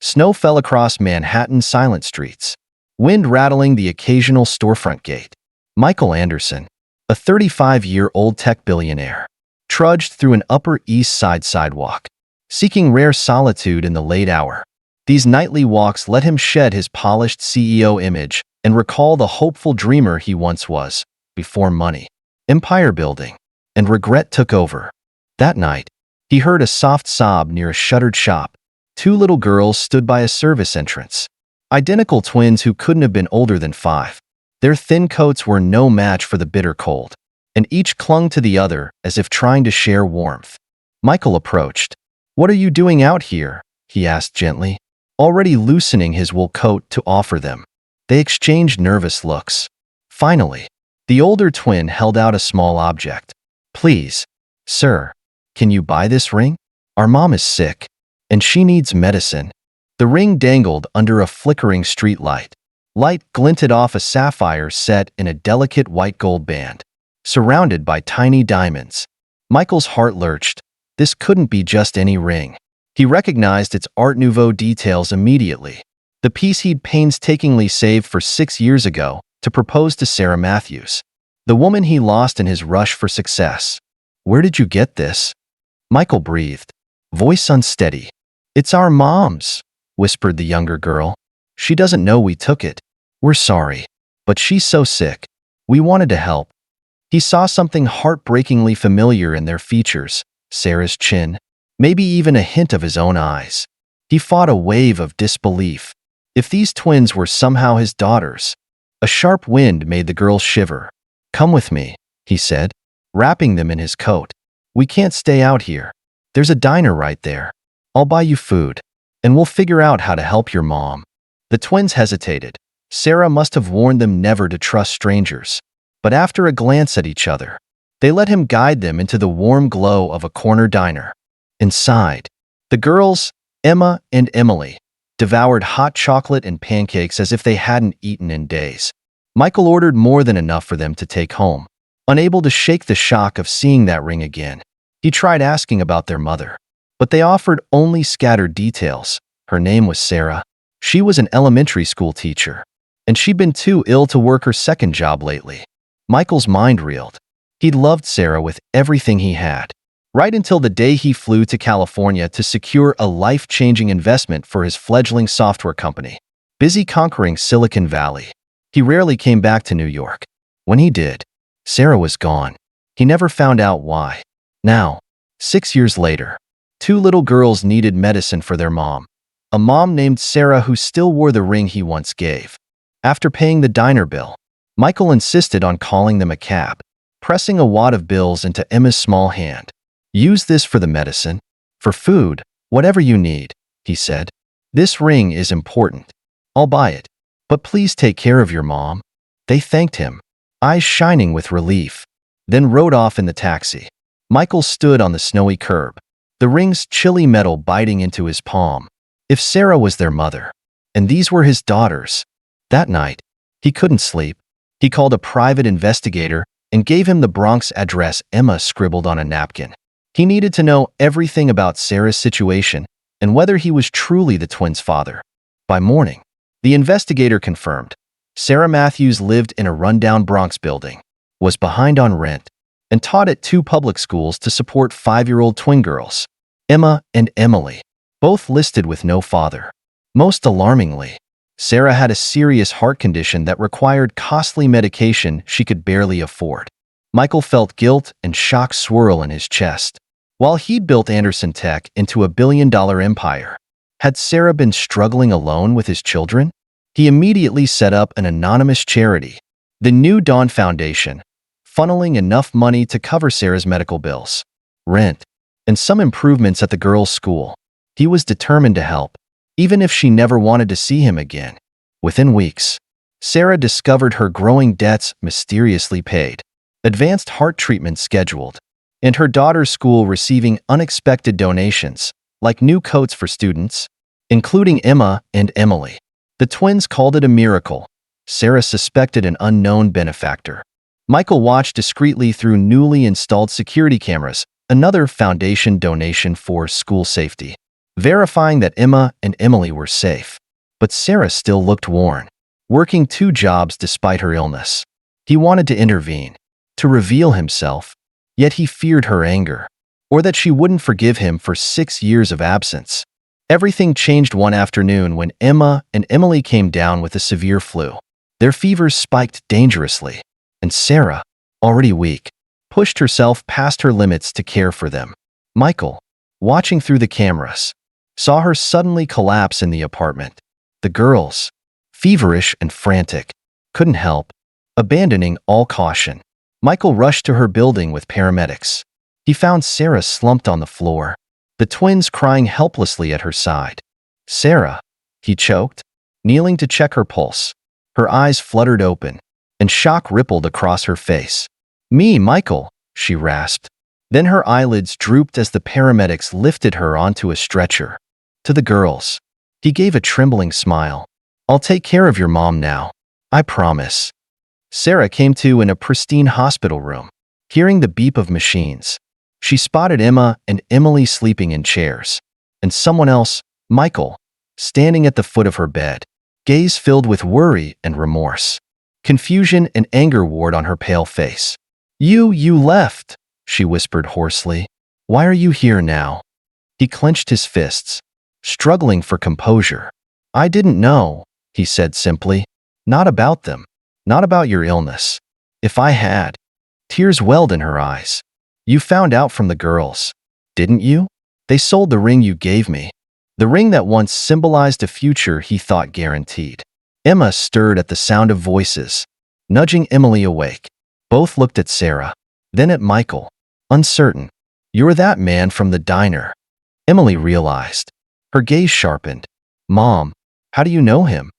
Snow fell across Manhattan's silent streets, wind rattling the occasional storefront gate. Michael Anderson, a 35-year-old tech billionaire, trudged through an Upper East Side sidewalk, seeking rare solitude in the late hour. These nightly walks let him shed his polished CEO image and recall the hopeful dreamer he once was, before money, empire building, and regret took over. That night, he heard a soft sob near a shuttered shop. Two little girls stood by a service entrance, identical twins who couldn't have been older than 5. Their thin coats were no match for the bitter cold, and each clung to the other as if trying to share warmth. Michael approached. "What are you doing out here?" he asked gently, already loosening his wool coat to offer them. They exchanged nervous looks. Finally, the older twin held out a small object. "Please, sir, can you buy this ring? Our mom is sick, and she needs medicine." The ring dangled under a flickering streetlight. Light glinted off a sapphire set in a delicate white gold band, surrounded by tiny diamonds. Michael's heart lurched. This couldn't be just any ring. He recognized its Art Nouveau details immediately. The piece he'd painstakingly saved for 6 years ago to propose to Sarah Matthews, the woman he lost in his rush for success. "Where did you get this?" Michael breathed, voice unsteady. "It's our mom's," whispered the younger girl. "She doesn't know we took it. We're sorry, but she's so sick. We wanted to help." He saw something heartbreakingly familiar in their features, Sarah's chin, maybe even a hint of his own eyes. He fought a wave of disbelief. If these twins were somehow his daughters. A sharp wind made the girls shiver. "Come with me," he said, wrapping them in his coat. "We can't stay out here. There's a diner right there. I'll buy you food, and we'll figure out how to help your mom." The twins hesitated. Sarah must have warned them never to trust strangers. But after a glance at each other, they let him guide them into the warm glow of a corner diner. Inside, the girls, Emma and Emily, devoured hot chocolate and pancakes as if they hadn't eaten in days. Michael ordered more than enough for them to take home. Unable to shake the shock of seeing that ring again, he tried asking about their mother, but they offered only scattered details. Her name was Sarah. She was an elementary school teacher, and she'd been too ill to work her second job lately. Michael's mind reeled. He'd loved Sarah with everything he had, right until the day he flew to California to secure a life-changing investment for his fledgling software company. Busy conquering Silicon Valley, he rarely came back to New York. When he did, Sarah was gone. He never found out why. Now, 6 years later, two little girls needed medicine for their mom. A mom named Sarah who still wore the ring he once gave. After paying the diner bill, Michael insisted on calling them a cab, pressing a wad of bills into Emma's small hand. "Use this for the medicine, for food, whatever you need," he said. "This ring is important. I'll buy it, but please take care of your mom." They thanked him, eyes shining with relief, then rode off in the taxi. Michael stood on the snowy curb, the ring's chilly metal biting into his palm. If Sarah was their mother, and these were his daughters. That night, he couldn't sleep. He called a private investigator and gave him the Bronx address Emma scribbled on a napkin. He needed to know everything about Sarah's situation and whether he was truly the twins' father. By morning, the investigator confirmed Sarah Matthews lived in a rundown Bronx building, was behind on rent, and taught at 2 public schools to support 5-year-old twin girls, Emma and Emily, both listed with no father. Most alarmingly, Sarah had a serious heart condition that required costly medication she could barely afford. Michael felt guilt and shock swirl in his chest. While he'd built Anderson Tech into a billion-dollar empire, had Sarah been struggling alone with his children? He immediately set up an anonymous charity, the New Dawn Foundation, funneling enough money to cover Sarah's medical bills, rent, and some improvements at the girls' school. He was determined to help, even if she never wanted to see him again. Within weeks, Sarah discovered her growing debts mysteriously paid, advanced heart treatment scheduled, and her daughter's school receiving unexpected donations, like new coats for students, including Emma and Emily. The twins called it a miracle. Sarah suspected an unknown benefactor. Michael watched discreetly through newly installed security cameras, another foundation donation for school safety. verifying that Emma and Emily were safe. But Sarah still looked worn, working 2 jobs despite her illness. He wanted to intervene, to reveal himself, yet he feared her anger, or that she wouldn't forgive him for 6 years of absence. Everything changed one afternoon when Emma and Emily came down with a severe flu. Their fevers spiked dangerously, and Sarah, already weak, pushed herself past her limits to care for them. Michael, watching through the cameras, saw her suddenly collapse in the apartment. The girls, feverish and frantic, couldn't help, abandoning all caution. Michael rushed to her building with paramedics. He found Sarah slumped on the floor, the twins crying helplessly at her side. "Sarah," he choked, kneeling to check her pulse. Her eyes fluttered open, and shock rippled across her face. "Me, Michael," she rasped. Then her eyelids drooped as the paramedics lifted her onto a stretcher. To the girls, he gave a trembling smile. "I'll take care of your mom now. I promise." Sarah came to in a pristine hospital room, hearing the beep of machines. She spotted Emma and Emily sleeping in chairs, and someone else, Michael, standing at the foot of her bed, gaze filled with worry and remorse. Confusion and anger warred on her pale face. You left," she whispered hoarsely. "Why are you here now?" He clenched his fists, struggling for composure. "I didn't know," he said simply. "Not about them. Not about your illness. If I had." Tears welled in her eyes. "You found out from the girls, didn't you? They sold the ring you gave me. The ring that once symbolized a future he thought guaranteed." Emma stirred at the sound of voices, nudging Emily awake. Both looked at Sarah, then at Michael, uncertain. "You're that man from the diner." Emily realized. Her gaze sharpened. "Mom, how do you know him?"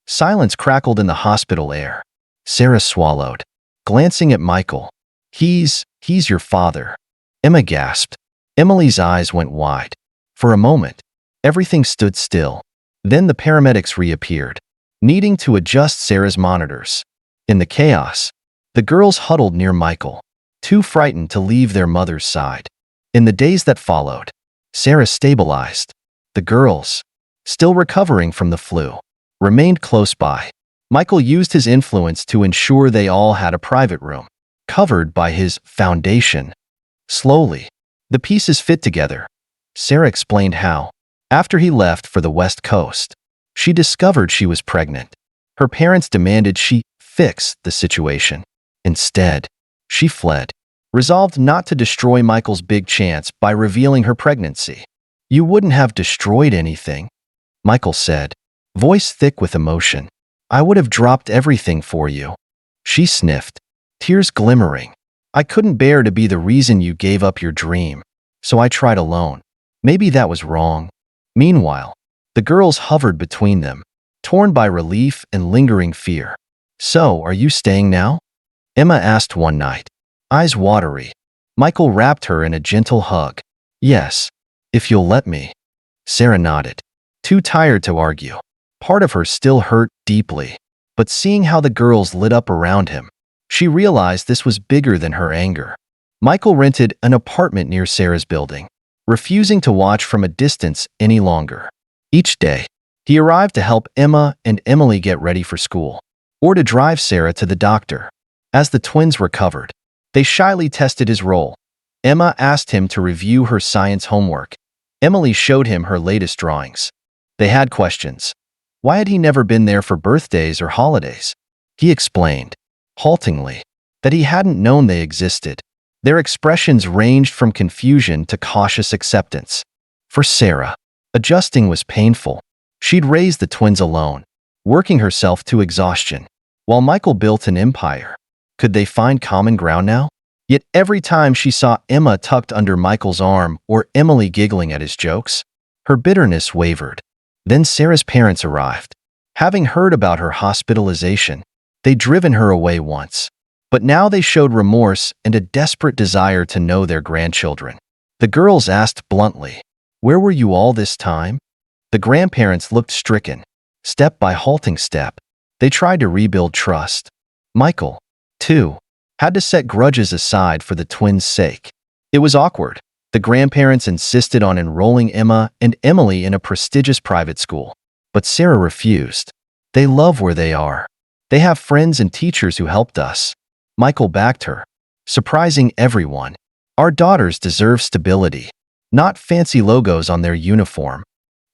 Silence crackled in the hospital air. Sarah swallowed, glancing at Michael. He's your father." Emma gasped. Emily's eyes went wide. For a moment, everything stood still. Then the paramedics reappeared, needing to adjust Sarah's monitors. In the chaos, the girls huddled near Michael, too frightened to leave their mother's side. In the days that followed, Sarah stabilized. The girls, still recovering from the flu, remained close by. Michael used his influence to ensure they all had a private room, covered by his foundation. Slowly, the pieces fit together. Sarah explained how, after he left for the West Coast, she discovered she was pregnant. Her parents demanded she fix the situation. Instead, she fled, resolved not to destroy Michael's big chance by revealing her pregnancy. "You wouldn't have destroyed anything," Michael said, voice thick with emotion. "I would have dropped everything for you." She sniffed, tears glimmering. "I couldn't bear to be the reason you gave up your dream, so I tried alone. Maybe that was wrong." Meanwhile, the girls hovered between them, torn by relief and lingering fear. "So, are you staying now?" Emma asked one night, eyes watery. Michael wrapped her in a gentle hug. "Yes, if you'll let me." Sarah nodded, too tired to argue. Part of her still hurt deeply, but seeing how the girls lit up around him, she realized this was bigger than her anger. Michael rented an apartment near Sarah's building, refusing to watch from a distance any longer. Each day, he arrived to help Emma and Emily get ready for school, or to drive Sarah to the doctor. As the twins recovered, they shyly tested his role. Emma asked him to review her science homework. Emily showed him her latest drawings. They had questions. Why had he never been there for birthdays or holidays? He explained, haltingly, that he hadn't known they existed. Their expressions ranged from confusion to cautious acceptance. For Sarah, adjusting was painful. She'd raised the twins alone, working herself to exhaustion, while Michael built an empire. Could they find common ground now? Yet every time she saw Emma tucked under Michael's arm or Emily giggling at his jokes, her bitterness wavered. Then Sarah's parents arrived. Having heard about her hospitalization, they'd driven her away once. But now they showed remorse and a desperate desire to know their grandchildren. The girls asked bluntly, "Where were you all this time?" The grandparents looked stricken, step by halting step. They tried to rebuild trust. Michael, too, had to set grudges aside for the twins' sake. It was awkward, The grandparents insisted on enrolling Emma and Emily in a prestigious private school, but Sarah refused. They love where they are. They have friends and teachers who helped us. Michael backed her, surprising everyone. Our daughters deserve stability, not fancy logos on their uniform.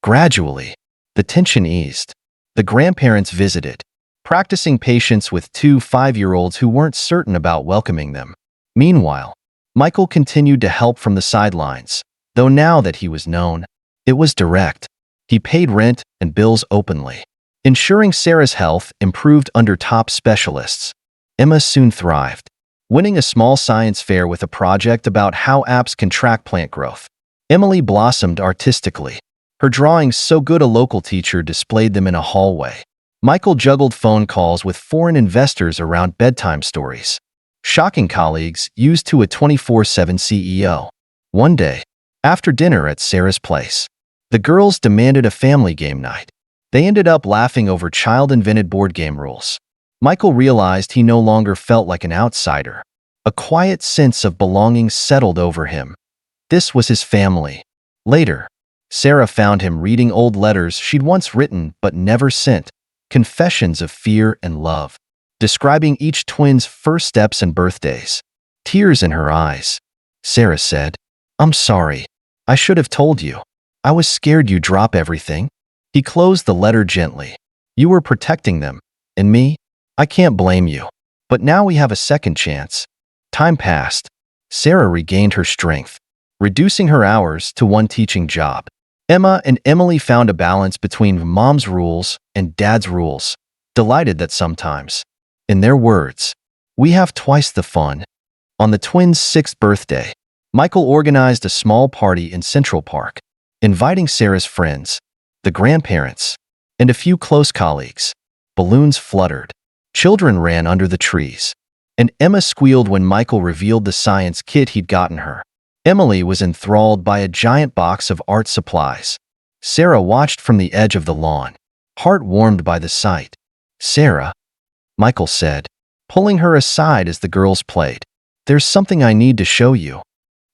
Gradually, the tension eased. The grandparents visited, practicing patience with two 5-year-olds who weren't certain about welcoming them. Meanwhile, Michael continued to help from the sidelines, though now that he was known, it was direct. He paid rent and bills openly, ensuring Sarah's health improved under top specialists. Emma soon thrived, winning a small science fair with a project about how apps can track plant growth. Emily blossomed artistically. Her drawings so good a local teacher displayed them in a hallway. Michael juggled phone calls with foreign investors around bedtime stories, shocking colleagues used to a 24/7 CEO. One day, after dinner at Sarah's place, the girls demanded a family game night. They ended up laughing over child-invented board game rules. Michael realized he no longer felt like an outsider. A quiet sense of belonging settled over him. This was his family. Later, Sarah found him reading old letters she'd once written but never sent, confessions of fear and love, describing each twin's first steps and birthdays. Tears in her eyes. Sarah said, "I'm sorry. I should have told you. I was scared you'd drop everything." He closed the letter gently. "You were protecting them. And me? I can't blame you. But now we have a second chance." Time passed. Sarah regained her strength, reducing her hours to one teaching job. Emma and Emily found a balance between mom's rules and dad's rules, delighted that sometimes, in their words, we have twice the fun. On the twins' 6th birthday, Michael organized a small party in Central Park, inviting Sarah's friends, the grandparents, and a few close colleagues. Balloons fluttered. Children ran under the trees, and Emma squealed when Michael revealed the science kit he'd gotten her. Emily was enthralled by a giant box of art supplies. Sarah watched from the edge of the lawn, heart warmed by the sight. "Sarah," Michael said, pulling her aside as the girls played, "there's something I need to show you."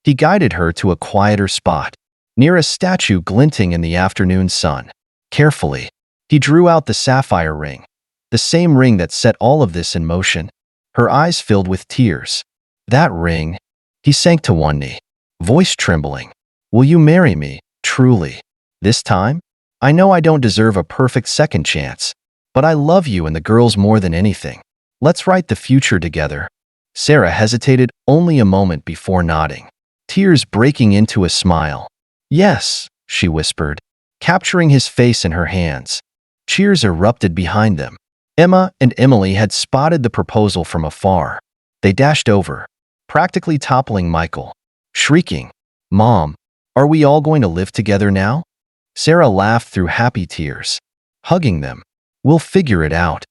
He guided her to a quieter spot, near a statue glinting in the afternoon sun. Carefully, he drew out the sapphire ring, the same ring that set all of this in motion. Her eyes filled with tears. "That ring," he sank to one knee, voice trembling. "Will you marry me, truly? This time? I know I don't deserve a perfect second chance, but I love you and the girls more than anything. Let's write the future together." Sarah hesitated only a moment before nodding, tears breaking into a smile. "Yes," she whispered, capturing his face in her hands. Cheers erupted behind them. Emma and Emily had spotted the proposal from afar. They dashed over, practically toppling Michael, shrieking, "Mom, are we all going to live together now?" Sarah laughed through happy tears, hugging them. "We'll figure it out."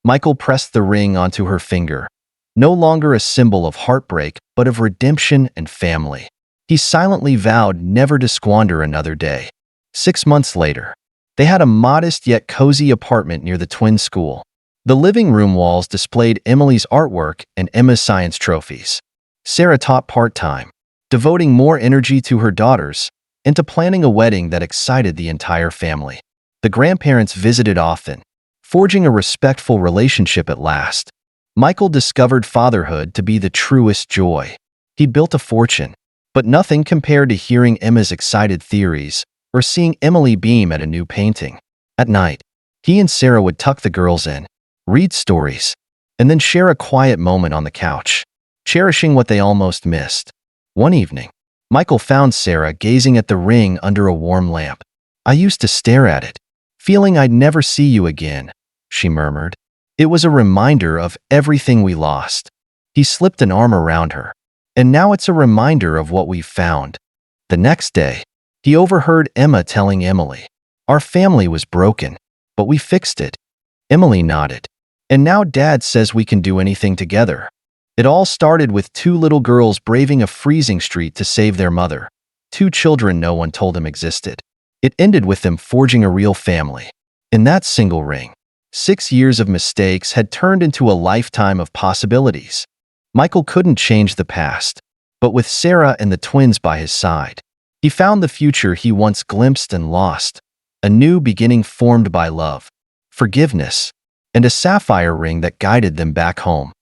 Michael pressed the ring onto her finger, no longer a symbol of heartbreak, but of redemption and family. He silently vowed never to squander another day. 6 months later, they had a modest yet cozy apartment near the twin school. The living room walls displayed Emily's artwork and Emma's science trophies. Sarah taught part-time, devoting more energy to her daughters and to planning a wedding that excited the entire family. The grandparents visited often, forging a respectful relationship at last. Michael discovered fatherhood to be the truest joy. He'd built a fortune, but nothing compared to hearing Emma's excited theories or seeing Emily beam at a new painting. At night, he and Sarah would tuck the girls in, read stories, and then share a quiet moment on the couch, cherishing what they almost missed. One evening, Michael found Sarah gazing at the ring under a warm lamp. "I used to stare at it, feeling I'd never see you again," she murmured. "It was a reminder of everything we lost." He slipped an arm around her. "And now it's a reminder of what we've found." The next day, he overheard Emma telling Emily, "Our family was broken, but we fixed it." Emily nodded. "And now Dad says we can do anything together." It all started with 2 little girls braving a freezing street to save their mother, 2 children no one told them existed. It ended with them forging a real family. In that single ring, 6 years of mistakes had turned into a lifetime of possibilities. Michael couldn't change the past, But with Sarah and the twins by his side, he found the future he once glimpsed and lost, a new beginning formed by love, forgiveness, and a sapphire ring that guided them back home.